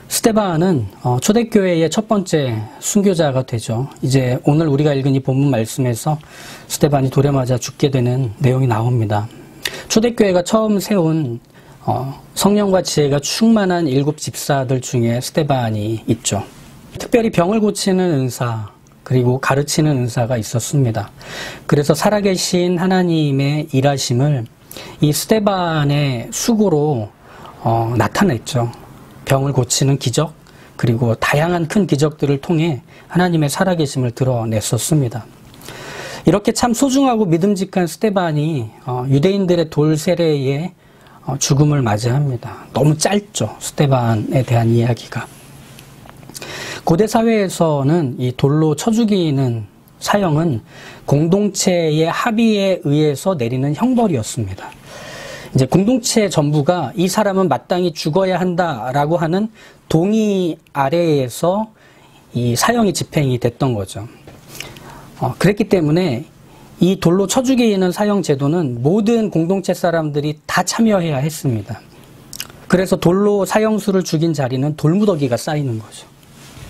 스데반은 초대교회의 첫 번째 순교자가 되죠. 이제 오늘 우리가 읽은 이 본문 말씀에서 스데반이 돌에 맞아 죽게 되는 내용이 나옵니다. 초대교회가 처음 세운 성령과 지혜가 충만한 7 집사들 중에 스데반이 있죠. 특별히 병을 고치는 은사, 그리고 가르치는 은사가 있었습니다. 그래서 살아계신 하나님의 일하심을 이 스데반의 수고로 나타냈죠. 병을 고치는 기적, 그리고 다양한 큰 기적들을 통해 하나님의 살아계심을 드러냈었습니다. 이렇게 참 소중하고 믿음직한 스데반이 유대인들의 돌 세례에 죽음을 맞이합니다. 너무 짧죠, 스데반에 대한 이야기가. 고대 사회에서는 이 돌로 쳐 죽이는 사형은 공동체의 합의에 의해서 내리는 형벌이었습니다. 이제 공동체 전부가 이 사람은 마땅히 죽어야 한다라고 하는 동의 아래에서 이 사형이 집행이 됐던 거죠. 그랬기 때문에 이 돌로 쳐 죽이는 사형 제도는 모든 공동체 사람들이 다 참여해야 했습니다. 그래서 돌로 사형수를 죽인 자리는 돌무더기가 쌓이는 거죠.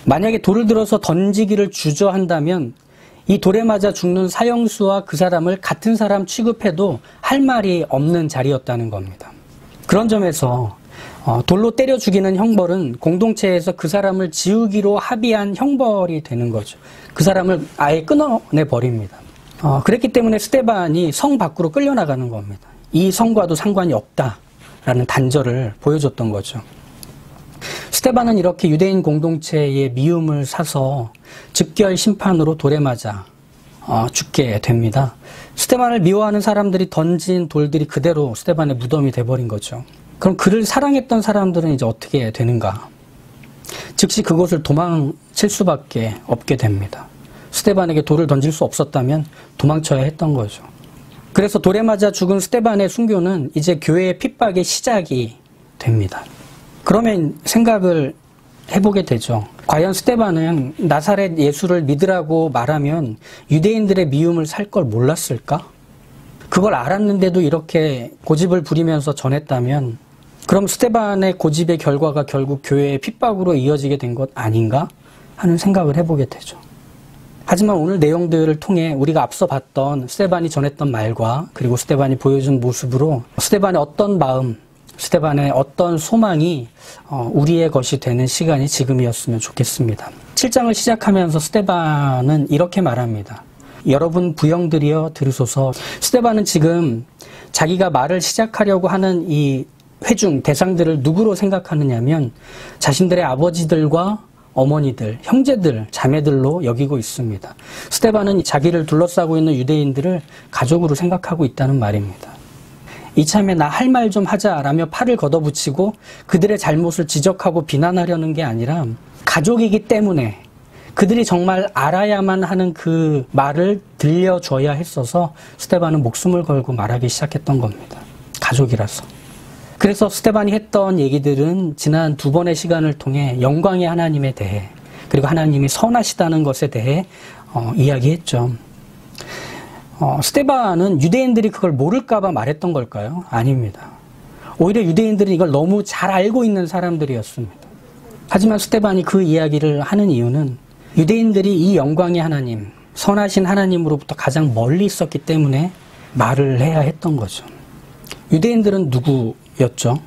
만약에 돌을 들어서 던지기를 주저한다면 이 돌에 맞아 죽는 사형수와 그 사람을 같은 사람 취급해도 할 말이 없는 자리였다는 겁니다. 그런 점에서 돌로 때려 죽이는 형벌은 공동체에서 그 사람을 지우기로 합의한 형벌이 되는 거죠. 그 사람을 아예 끊어내 버립니다. 그랬기 때문에 스데반이 성 밖으로 끌려나가는 겁니다. 이 성과도 상관이 없다라는 단절을 보여줬던 거죠. 스데반은 이렇게 유대인 공동체의 미움을 사서 즉결 심판으로 돌에 맞아 죽게 됩니다. 스데반을 미워하는 사람들이 던진 돌들이 그대로 스데반의 무덤이 돼버린 거죠. 그럼 그를 사랑했던 사람들은 이제 어떻게 되는가? 즉시 그곳을 도망칠 수밖에 없게 됩니다. 스데반에게 돌을 던질 수 없었다면 도망쳐야 했던 거죠. 그래서 돌에 맞아 죽은 스데반의 순교는 이제 교회의 핍박의 시작이 됩니다. 그러면 생각을 해보게 되죠. 과연 스데반은 나사렛 예수를 믿으라고 말하면 유대인들의 미움을 살 걸 몰랐을까? 그걸 알았는데도 이렇게 고집을 부리면서 전했다면 그럼 스데반의 고집의 결과가 결국 교회의 핍박으로 이어지게 된 것 아닌가 하는 생각을 해보게 되죠. 하지만 오늘 내용들을 통해 우리가 앞서 봤던 스데반이 전했던 말과 그리고 스데반이 보여준 모습으로 스데반의 어떤 마음, 스데반의 어떤 소망이 우리의 것이 되는 시간이 지금이었으면 좋겠습니다. 7장을 시작하면서 스데반은 이렇게 말합니다. 여러분 부형들이여 들으소서. 스데반은 지금 자기가 말을 시작하려고 하는 이 회중 대상들을 누구로 생각하느냐면 자신들의 아버지들과 어머니들, 형제들, 자매들로 여기고 있습니다. 스데반은 자기를 둘러싸고 있는 유대인들을 가족으로 생각하고 있다는 말입니다. 이참에 나 할 말 좀 하자라며 팔을 걷어붙이고 그들의 잘못을 지적하고 비난하려는 게 아니라 가족이기 때문에 그들이 정말 알아야만 하는 그 말을 들려줘야 했어서 스데반은 목숨을 걸고 말하기 시작했던 겁니다. 가족이라서. 그래서 스데반이 했던 얘기들은 지난 2번의 시간을 통해 영광의 하나님에 대해 그리고 하나님이 선하시다는 것에 대해 이야기했죠. 스데반은 유대인들이 그걸 모를까봐 말했던 걸까요? 아닙니다. 오히려 유대인들은 이걸 너무 잘 알고 있는 사람들이었습니다. 하지만 스데반이 그 이야기를 하는 이유는 유대인들이 이 영광의 하나님, 선하신 하나님으로부터 가장 멀리 있었기 때문에 말을 해야 했던 거죠. 유대인들은 누구였죠?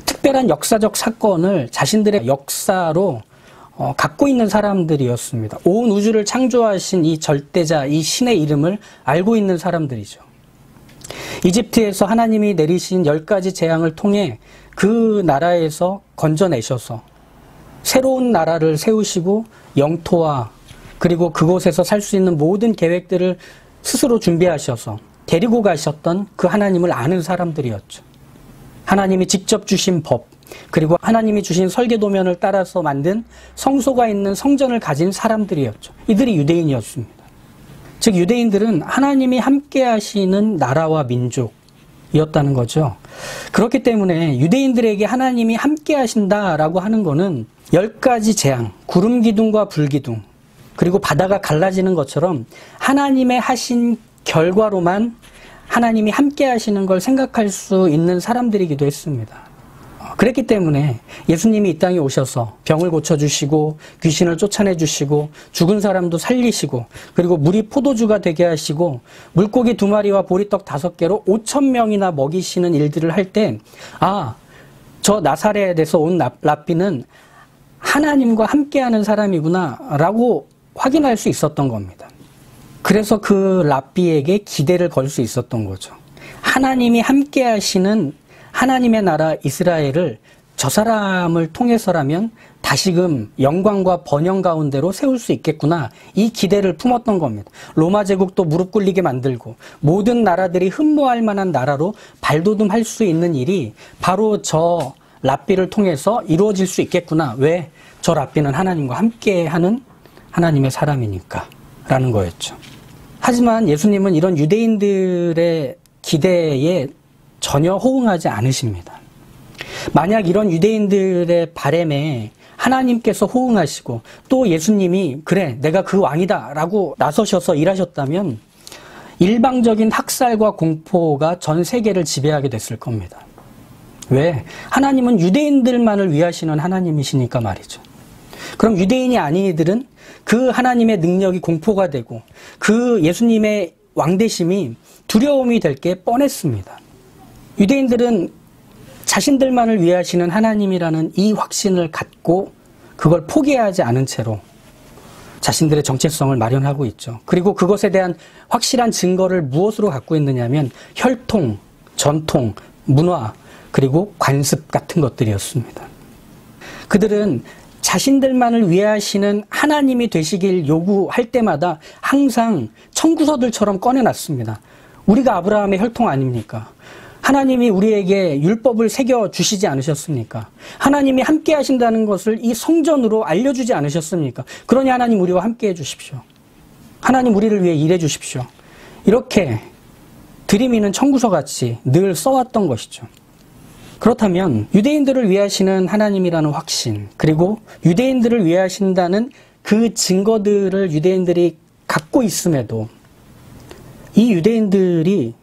특별한 역사적 사건을 자신들의 역사로 갖고 있는 사람들이었습니다. 온 우주를 창조하신 이 절대자, 이 신의 이름을 알고 있는 사람들이죠. 이집트에서 하나님이 내리신 10가지 재앙을 통해 그 나라에서 건져내셔서 새로운 나라를 세우시고 영토와 그리고 그곳에서 살 수 있는 모든 계획들을 스스로 준비하셔서 데리고 가셨던 그 하나님을 아는 사람들이었죠. 하나님이 직접 주신 법, 그리고 하나님이 주신 설계도면을 따라서 만든 성소가 있는 성전을 가진 사람들이었죠. 이들이 유대인이었습니다. 즉 유대인들은 하나님이 함께 하시는 나라와 민족이었다는 거죠. 그렇기 때문에 유대인들에게 하나님이 함께 하신다라고 하는 거는 10가지 재앙, 구름 기둥과 불 기둥, 그리고 바다가 갈라지는 것처럼 하나님의 하신 결과로만 하나님이 함께 하시는 걸 생각할 수 있는 사람들이기도 했습니다. 그랬기 때문에 예수님이 이 땅에 오셔서 병을 고쳐주시고 귀신을 쫓아내주시고 죽은 사람도 살리시고 그리고 물이 포도주가 되게 하시고 물고기 2마리와 보리떡 5개로 5,000명이나 먹이시는 일들을 할 때 저 나사렛에서 온 랍비는 하나님과 함께하는 사람이구나 라고 확인할 수 있었던 겁니다. 그래서 그 랍비에게 기대를 걸 수 있었던 거죠. 하나님이 함께 하시는 하나님의 나라 이스라엘을 저 사람을 통해서라면 다시금 영광과 번영 가운데로 세울 수 있겠구나, 이 기대를 품었던 겁니다. 로마 제국도 무릎 꿇리게 만들고 모든 나라들이 흠모할 만한 나라로 발돋움할 수 있는 일이 바로 저 랍비를 통해서 이루어질 수 있겠구나. 왜? 저 랍비는 하나님과 함께하는 하나님의 사람이니까 라는 거였죠. 하지만 예수님은 이런 유대인들의 기대에 전혀 호응하지 않으십니다. 만약 이런 유대인들의 바람에 하나님께서 호응하시고 또 예수님이 그래 내가 그 왕이다 라고 나서셔서 일하셨다면 일방적인 학살과 공포가 전 세계를 지배하게 됐을 겁니다. 왜? 하나님은 유대인들만을 위하시는 하나님이시니까 말이죠. 그럼 유대인이 아닌 이들은 그 하나님의 능력이 공포가 되고 그 예수님의 왕되심이 두려움이 될 게 뻔했습니다. 유대인들은 자신들만을 위하시는 하나님이라는 이 확신을 갖고 그걸 포기하지 않은 채로 자신들의 정체성을 마련하고 있죠. 그리고 그것에 대한 확실한 증거를 무엇으로 갖고 있느냐면 혈통, 전통, 문화, 그리고 관습 같은 것들이었습니다. 그들은 자신들만을 위하시는 하나님이 되시길 요구할 때마다 항상 청구서들처럼 꺼내놨습니다. 우리가 아브라함의 혈통 아닙니까? 하나님이 우리에게 율법을 새겨주시지 않으셨습니까? 하나님이 함께 하신다는 것을 이 성전으로 알려주지 않으셨습니까? 그러니 하나님 우리와 함께 해주십시오. 하나님 우리를 위해 일해 주십시오. 이렇게 들이미는 청구서같이 늘 써왔던 것이죠. 그렇다면 유대인들을 위하시는 하나님이라는 확신, 그리고 유대인들을 위하신다는 그 증거들을 유대인들이 갖고 있음에도 이 유대인들이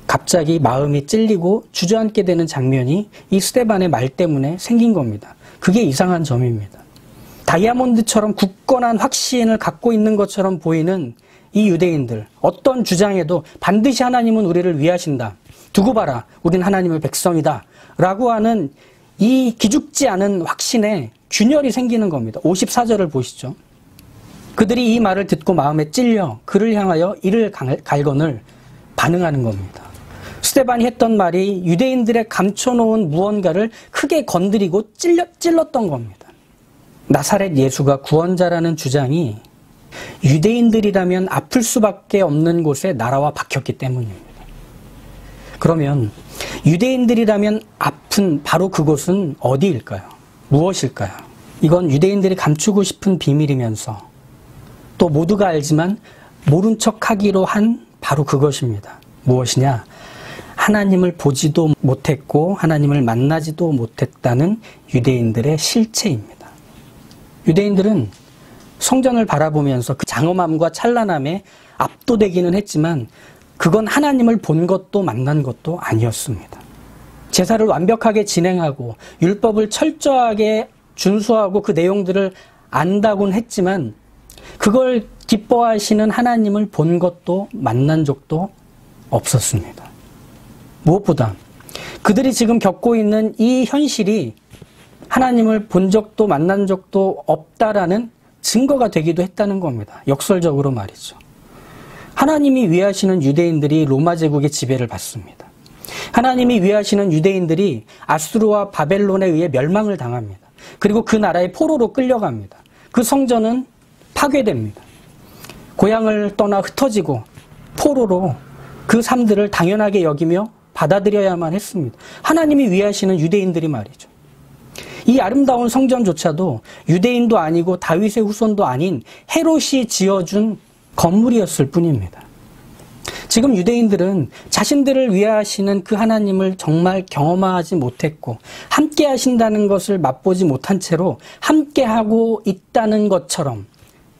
갑자기 마음이 찔리고 주저앉게 되는 장면이 이 스데반의 말 때문에 생긴 겁니다. 그게 이상한 점입니다. 다이아몬드처럼 굳건한 확신을 갖고 있는 것처럼 보이는 이 유대인들, 어떤 주장에도 반드시 하나님은 우리를 위하신다, 두고 봐라, 우린 하나님의 백성이다 라고 하는 이 기죽지 않은 확신에 균열이 생기는 겁니다. 54절을 보시죠. 그들이 이 말을 듣고 마음에 찔려 그를 향하여 이를 갈거늘 반응하는 겁니다. 스데반이 했던 말이 유대인들의 감춰놓은 무언가를 크게 건드리고 찔렀던 겁니다. 나사렛 예수가 구원자라는 주장이 유대인들이라면 아플 수밖에 없는 곳에 나라와 박혔기 때문입니다. 그러면 유대인들이라면 아픈 바로 그곳은 어디일까요? 무엇일까요? 이건 유대인들이 감추고 싶은 비밀이면서 또 모두가 알지만 모른 척하기로 한 바로 그것입니다. 무엇이냐? 하나님을 보지도 못했고 하나님을 만나지도 못했다는 유대인들의 실체입니다. 유대인들은 성전을 바라보면서 그 장엄함과 찬란함에 압도되기는 했지만 그건 하나님을 본 것도 만난 것도 아니었습니다. 제사를 완벽하게 진행하고 율법을 철저하게 준수하고 그 내용들을 안다곤 했지만 그걸 기뻐하시는 하나님을 본 것도 만난 적도 없었습니다. 무엇보다 그들이 지금 겪고 있는 이 현실이 하나님을 본 적도 만난 적도 없다라는 증거가 되기도 했다는 겁니다. 역설적으로 말이죠. 하나님이 위하시는 유대인들이 로마 제국의 지배를 받습니다. 하나님이 위하시는 유대인들이 아수르와 바벨론에 의해 멸망을 당합니다. 그리고 그 나라의 포로로 끌려갑니다. 그 성전은 파괴됩니다. 고향을 떠나 흩어지고 포로로 그 삶들을 당연하게 여기며 받아들여야만 했습니다. 하나님이 위하시는 유대인들이 말이죠. 이 아름다운 성전조차도 유대인도 아니고 다윗의 후손도 아닌 헤롯이 지어준 건물이었을 뿐입니다. 지금 유대인들은 자신들을 위하시는 그 하나님을 정말 경험하지 못했고 함께 하신다는 것을 맛보지 못한 채로 함께하고 있다는 것처럼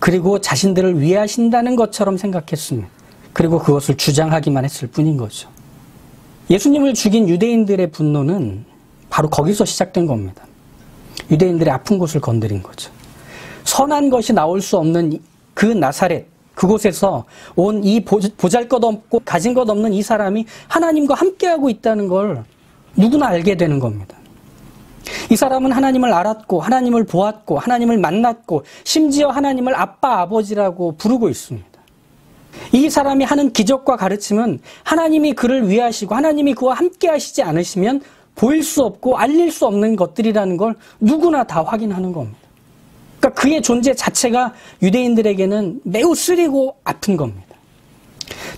그리고 자신들을 위하신다는 것처럼 생각했습니다. 그리고 그것을 주장하기만 했을 뿐인 거죠. 예수님을 죽인 유대인들의 분노는 바로 거기서 시작된 겁니다. 유대인들의 아픈 곳을 건드린 거죠. 선한 것이 나올 수 없는 그 나사렛, 그곳에서 온 이 보잘것없고 가진 것 없는 이 사람이 하나님과 함께하고 있다는 걸 누구나 알게 되는 겁니다. 이 사람은 하나님을 알았고 하나님을 보았고 하나님을 만났고 심지어 하나님을 아빠 아버지라고 부르고 있습니다. 이 사람이 하는 기적과 가르침은 하나님이 그를 위하시고 하나님이 그와 함께 하시지 않으시면 보일 수 없고 알릴 수 없는 것들이라는 걸 누구나 다 확인하는 겁니다. 그러니까 그의 존재 자체가 유대인들에게는 매우 쓰리고 아픈 겁니다.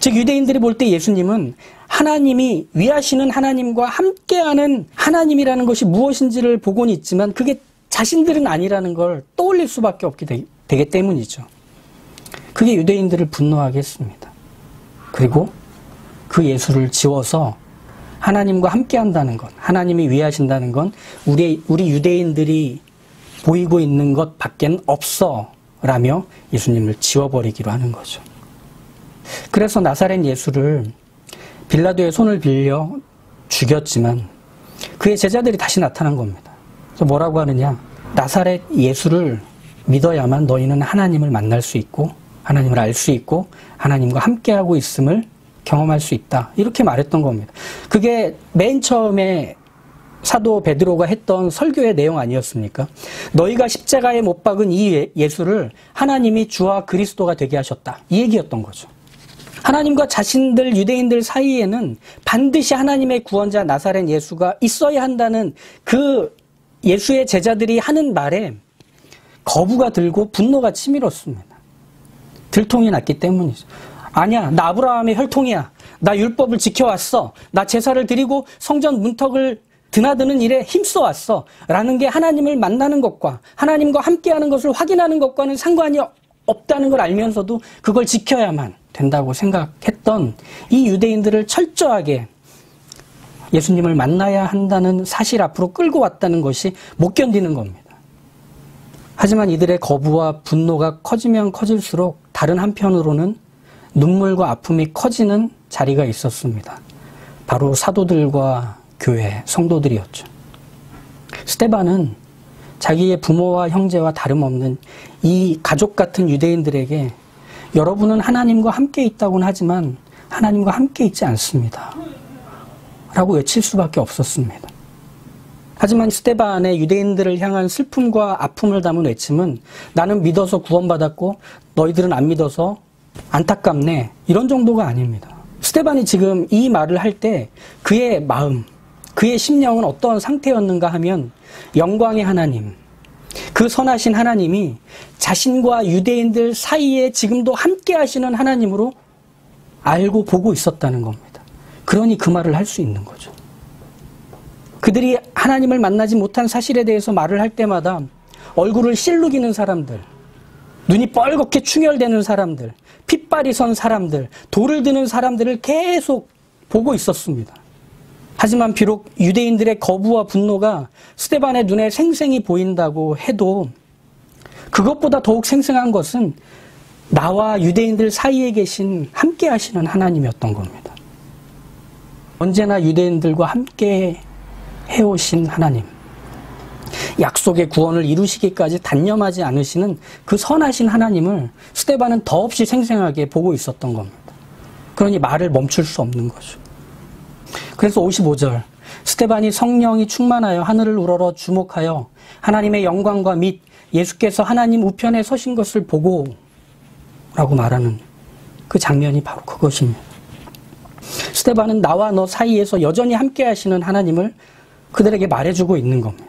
즉 유대인들이 볼 때 예수님은 하나님이 위하시는 하나님과 함께하는 하나님이라는 것이 무엇인지를 보고는 있지만 그게 자신들은 아니라는 걸 떠올릴 수밖에 없게 되기 때문이죠. 그게 유대인들을 분노하게 했습니다. 그리고 그 예수를 지워서 하나님과 함께한다는 것, 하나님이 위하신다는 건 우리 유대인들이 보이고 있는 것 밖엔 없어 라며 예수님을 지워버리기로 하는 거죠. 그래서 나사렛 예수를 빌라도의 손을 빌려 죽였지만 그의 제자들이 다시 나타난 겁니다. 그래서 뭐라고 하느냐? 나사렛 예수를 믿어야만 너희는 하나님을 만날 수 있고 하나님을 알 수 있고 하나님과 함께하고 있음을 경험할 수 있다. 이렇게 말했던 겁니다. 그게 맨 처음에 사도 베드로가 했던 설교의 내용 아니었습니까? 너희가 십자가에 못 박은 이 예수를 하나님이 주와 그리스도가 되게 하셨다. 이 얘기였던 거죠. 하나님과 자신들 유대인들 사이에는 반드시 하나님의 구원자 나사렛 예수가 있어야 한다는 그 예수의 제자들이 하는 말에 거부가 들고 분노가 치밀었습니다. 들통이 났기 때문이죠. 아니야, 나 아브라함의 혈통이야. 나 율법을 지켜왔어. 나 제사를 드리고 성전 문턱을 드나드는 일에 힘써왔어. 라는 게 하나님을 만나는 것과 하나님과 함께하는 것을 확인하는 것과는 상관이 없다는 걸 알면서도 그걸 지켜야만 된다고 생각했던 이 유대인들을 철저하게 예수님을 만나야 한다는 사실 앞으로 끌고 왔다는 것이 못 견디는 겁니다. 하지만 이들의 거부와 분노가 커지면 커질수록 다른 한편으로는 눈물과 아픔이 커지는 자리가 있었습니다. 바로 사도들과 교회, 성도들이었죠. 스데반은 자기의 부모와 형제와 다름없는 이 가족 같은 유대인들에게 여러분은 하나님과 함께 있다고는 하지만 하나님과 함께 있지 않습니다. 라고 외칠 수밖에 없었습니다. 하지만 스데반의 유대인들을 향한 슬픔과 아픔을 담은 외침은 나는 믿어서 구원받았고 너희들은 안 믿어서 안타깝네. 이런 정도가 아닙니다. 스데반이 지금 이 말을 할 때 그의 마음, 그의 심령은 어떤 상태였는가 하면 영광의 하나님, 그 선하신 하나님이 자신과 유대인들 사이에 지금도 함께 하시는 하나님으로 알고 보고 있었다는 겁니다. 그러니 그 말을 할 수 있는 거죠. 그들이 하나님을 만나지 못한 사실에 대해서 말을 할 때마다 얼굴을 실룩이는 사람들, 눈이 뻘겋게 충혈되는 사람들, 핏발이 선 사람들, 돌을 드는 사람들을 계속 보고 있었습니다. 하지만 비록 유대인들의 거부와 분노가 스데반의 눈에 생생히 보인다고 해도 그것보다 더욱 생생한 것은 나와 유대인들 사이에 계신 함께 하시는 하나님이었던 겁니다. 언제나 유대인들과 함께 해오신 하나님, 약속의 구원을 이루시기까지 단념하지 않으시는 그 선하신 하나님을 스데반은 더없이 생생하게 보고 있었던 겁니다. 그러니 말을 멈출 수 없는 거죠. 그래서 55절, 스데반이 성령이 충만하여 하늘을 우러러 주목하여 하나님의 영광과 및 예수께서 하나님 우편에 서신 것을 보고 라고 말하는 그 장면이 바로 그것입니다. 스데반은 나와 너 사이에서 여전히 함께 하시는 하나님을 그들에게 말해주고 있는 겁니다.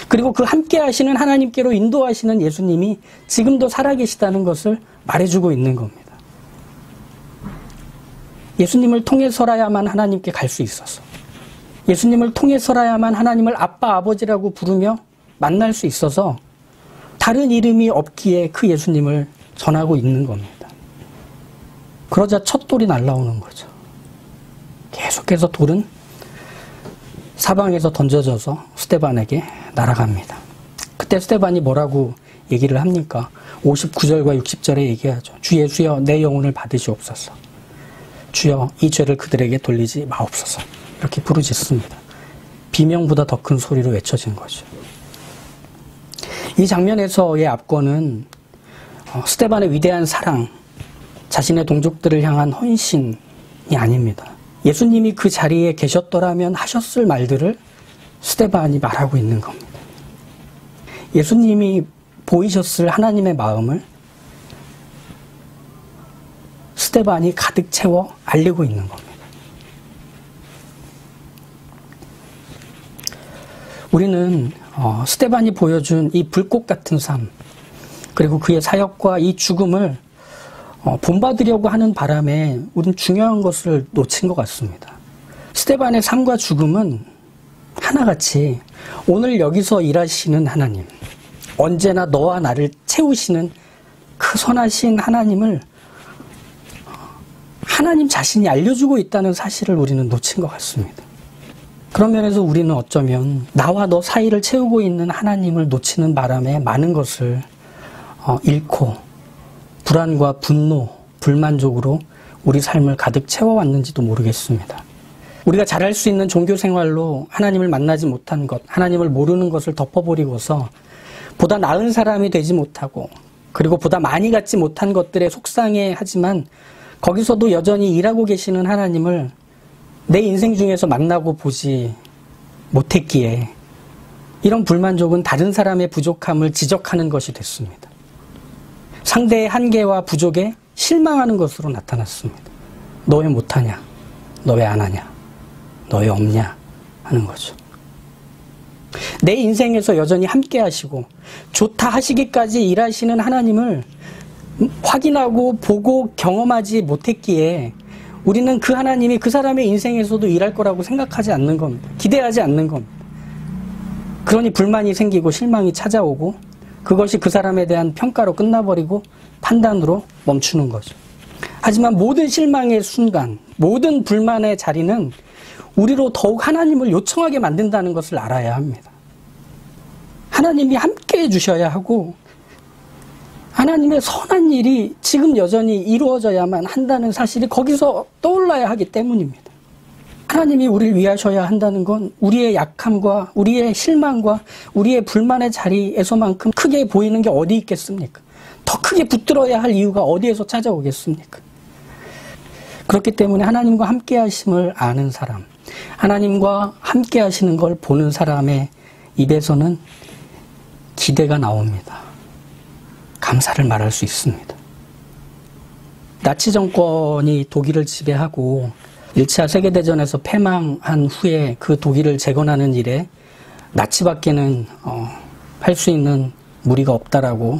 그리고 그 함께 하시는 하나님께로 인도하시는 예수님이 지금도 살아계시다는 것을 말해주고 있는 겁니다. 예수님을 통해서라야만 하나님께 갈 수 있어서, 예수님을 통해서라야만 하나님을 아빠, 아버지라고 부르며 만날 수 있어서 다른 이름이 없기에 그 예수님을 전하고 있는 겁니다. 그러자 첫 돌이 날라오는 거죠. 계속해서 돌은 사방에서 던져져서 스데반에게 날아갑니다. 그때 스데반이 뭐라고 얘기를 합니까? 59절과 60절에 얘기하죠. 주 예수여 내 영혼을 받으시옵소서. 주여 이 죄를 그들에게 돌리지 마옵소서. 이렇게 부르짖습니다. 비명보다 더 큰 소리로 외쳐진 거죠. 이 장면에서의 압권은 스데반의 위대한 사랑, 자신의 동족들을 향한 헌신이 아닙니다. 예수님이 그 자리에 계셨더라면 하셨을 말들을 스데반이 말하고 있는 겁니다. 예수님이 보이셨을 하나님의 마음을 스데반이 가득 채워 알리고 있는 겁니다. 우리는 스데반이 보여준 이 불꽃 같은 삶, 그리고 그의 사역과 이 죽음을 본받으려고 하는 바람에 우리는 중요한 것을 놓친 것 같습니다. 스데반의 삶과 죽음은 하나같이 오늘 여기서 일하시는 하나님, 언제나 너와 나를 채우시는 그 선하신 하나님을 하나님 자신이 알려주고 있다는 사실을 우리는 놓친 것 같습니다. 그런 면에서 우리는 어쩌면 나와 너 사이를 채우고 있는 하나님을 놓치는 바람에 많은 것을 잃고 불안과 분노, 불만족으로 우리 삶을 가득 채워왔는지도 모르겠습니다. 우리가 잘할 수 있는 종교 생활로 하나님을 만나지 못한 것, 하나님을 모르는 것을 덮어버리고서 보다 나은 사람이 되지 못하고, 그리고 보다 많이 갖지 못한 것들에 속상해하지만 거기서도 여전히 일하고 계시는 하나님을 내 인생 중에서 만나고 보지 못했기에 이런 불만족은 다른 사람의 부족함을 지적하는 것이 됐습니다. 상대의 한계와 부족에 실망하는 것으로 나타났습니다. 너 왜 못하냐? 너 왜 안 하냐? 너 왜 없냐? 하는 거죠. 내 인생에서 여전히 함께 하시고 좋다 하시기까지 일하시는 하나님을 확인하고 보고 경험하지 못했기에 우리는 그 하나님이 그 사람의 인생에서도 일할 거라고 생각하지 않는 겁니다. 기대하지 않는 겁니다. 그러니 불만이 생기고 실망이 찾아오고 그것이 그 사람에 대한 평가로 끝나버리고 판단으로 멈추는 거죠. 하지만 모든 실망의 순간, 모든 불만의 자리는 우리로 더욱 하나님을 요청하게 만든다는 것을 알아야 합니다. 하나님이 함께 해주셔야 하고 하나님의 선한 일이 지금 여전히 이루어져야만 한다는 사실이 거기서 떠올라야 하기 때문입니다. 하나님이 우리를 위하셔야 한다는 건 우리의 약함과 우리의 실망과 우리의 불만의 자리에서만큼 크게 보이는 게 어디 있겠습니까? 더 크게 붙들어야 할 이유가 어디에서 찾아오겠습니까? 그렇기 때문에 하나님과 함께 하심을 아는 사람, 하나님과 함께 하시는 걸 보는 사람의 입에서는 기대가 나옵니다. 감사를 말할 수 있습니다. 나치 정권이 독일을 지배하고 1차 세계대전에서 패망한 후에 그 독일을 재건하는 일에 나치밖에는 할 수 있는 무리가 없다라고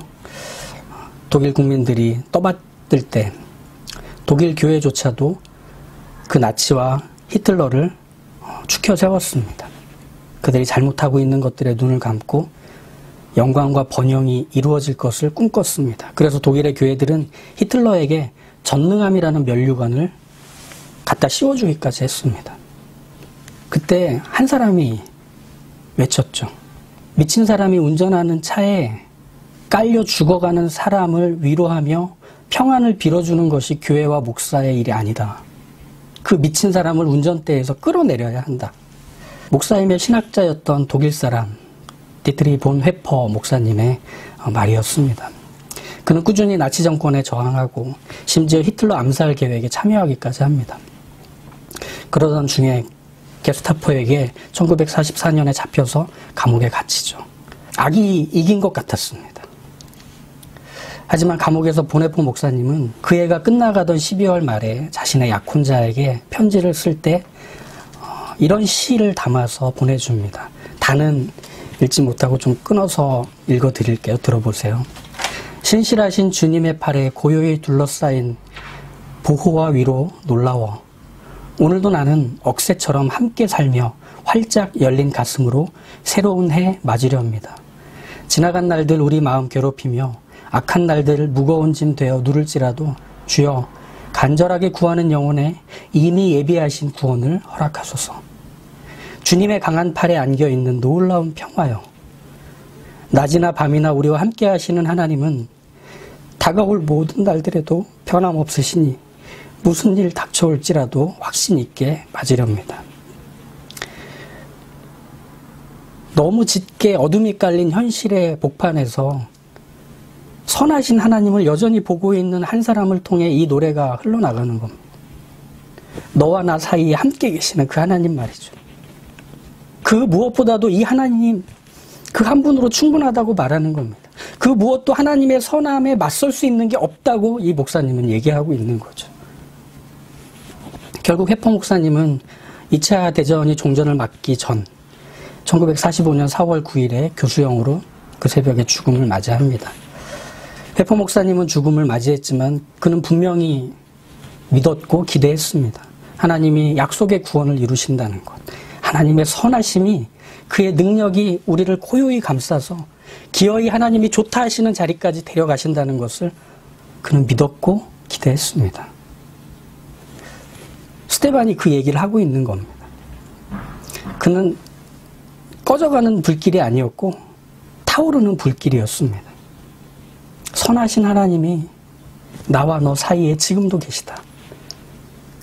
독일 국민들이 떠받들 때 독일 교회조차도 그 나치와 히틀러를 추켜 세웠습니다. 그들이 잘못하고 있는 것들에 눈을 감고 영광과 번영이 이루어질 것을 꿈꿨습니다. 그래서 독일의 교회들은 히틀러에게 전능함이라는 면류관을 갖다 씌워주기까지 했습니다. 그때 한 사람이 외쳤죠. 미친 사람이 운전하는 차에 깔려 죽어가는 사람을 위로하며 평안을 빌어주는 것이 교회와 목사의 일이 아니다. 그 미친 사람을 운전대에서 끌어내려야 한다. 목사이며 신학자였던 독일 사람 디트리 본 회퍼 목사님의 말이었습니다. 그는 꾸준히 나치 정권에 저항하고 심지어 히틀러 암살 계획에 참여하기까지 합니다. 그러던 중에 게스타포에게 1944년에 잡혀서 감옥에 갇히죠. 악이 이긴 것 같았습니다. 하지만 감옥에서 본회포 목사님은 그 해가 끝나가던 12월 말에 자신의 약혼자에게 편지를 쓸 때 이런 시를 담아서 보내줍니다. 다는 읽지 못하고 좀 끊어서 읽어드릴게요. 들어보세요. 신실하신 주님의 팔에 고요히 둘러싸인 보호와 위로 놀라워 오늘도 나는 억새처럼 함께 살며 활짝 열린 가슴으로 새로운 해 맞으려 합니다. 지나간 날들 우리 마음 괴롭히며 악한 날들 무거운 짐 되어 누를지라도 주여 간절하게 구하는 영혼에 이미 예비하신 구원을 허락하소서. 주님의 강한 팔에 안겨있는 놀라운 평화여 낮이나 밤이나 우리와 함께 하시는 하나님은 다가올 모든 날들에도 변함없으시니 무슨 일 닥쳐올지라도 확신 있게 맞으렵니다. 너무 짙게 어둠이 깔린 현실의 복판에서 선하신 하나님을 여전히 보고 있는 한 사람을 통해 이 노래가 흘러나가는 겁니다. 너와 나 사이에 함께 계시는 그 하나님 말이죠. 그 무엇보다도 이 하나님, 그 한 분으로 충분하다고 말하는 겁니다. 그 무엇도 하나님의 선함에 맞설 수 있는 게 없다고 이 목사님은 얘기하고 있는 거죠. 결국 회포 목사님은 2차 대전이 종전을 맞기 전 1945년 4월 9일에 교수형으로 그 새벽에 죽음을 맞이합니다. 회포 목사님은 죽음을 맞이했지만 그는 분명히 믿었고 기대했습니다. 하나님이 약속의 구원을 이루신다는 것. 하나님의 선하심이, 그의 능력이 우리를 고요히 감싸서 기어이 하나님이 좋다 하시는 자리까지 데려가신다는 것을 그는 믿었고 기대했습니다. 스데반이 그 얘기를 하고 있는 겁니다. 그는 꺼져가는 불길이 아니었고 타오르는 불길이었습니다. 선하신 하나님이 나와 너 사이에 지금도 계시다.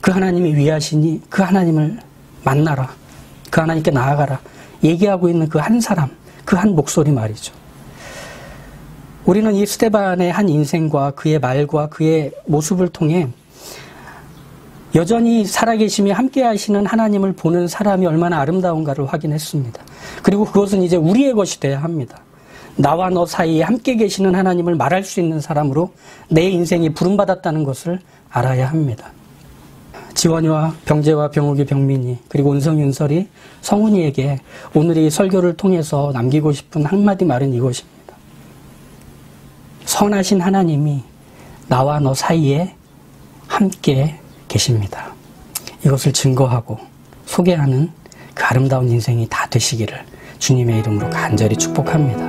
그 하나님이 위하시니 그 하나님을 만나라. 그 하나님께 나아가라. 얘기하고 있는 그 한 사람, 그 한 목소리 말이죠. 우리는 이 스데반의 한 인생과 그의 말과 그의 모습을 통해 여전히 살아계시며 함께 하시는 하나님을 보는 사람이 얼마나 아름다운가를 확인했습니다. 그리고 그것은 이제 우리의 것이 돼야 합니다. 나와 너 사이에 함께 계시는 하나님을 말할 수 있는 사람으로 내 인생이 부름받았다는 것을 알아야 합니다. 지원이와 병재와 병욱이, 병민이, 그리고 은성이, 은설이 성훈이에게 오늘 이 설교를 통해서 남기고 싶은 한마디 말은 이것입니다. 선하신 하나님이 나와 너 사이에 함께 계십니다. 이것을 증거하고 소개하는 그 아름다운 인생이 다 되시기를 주님의 이름으로 간절히 축복합니다.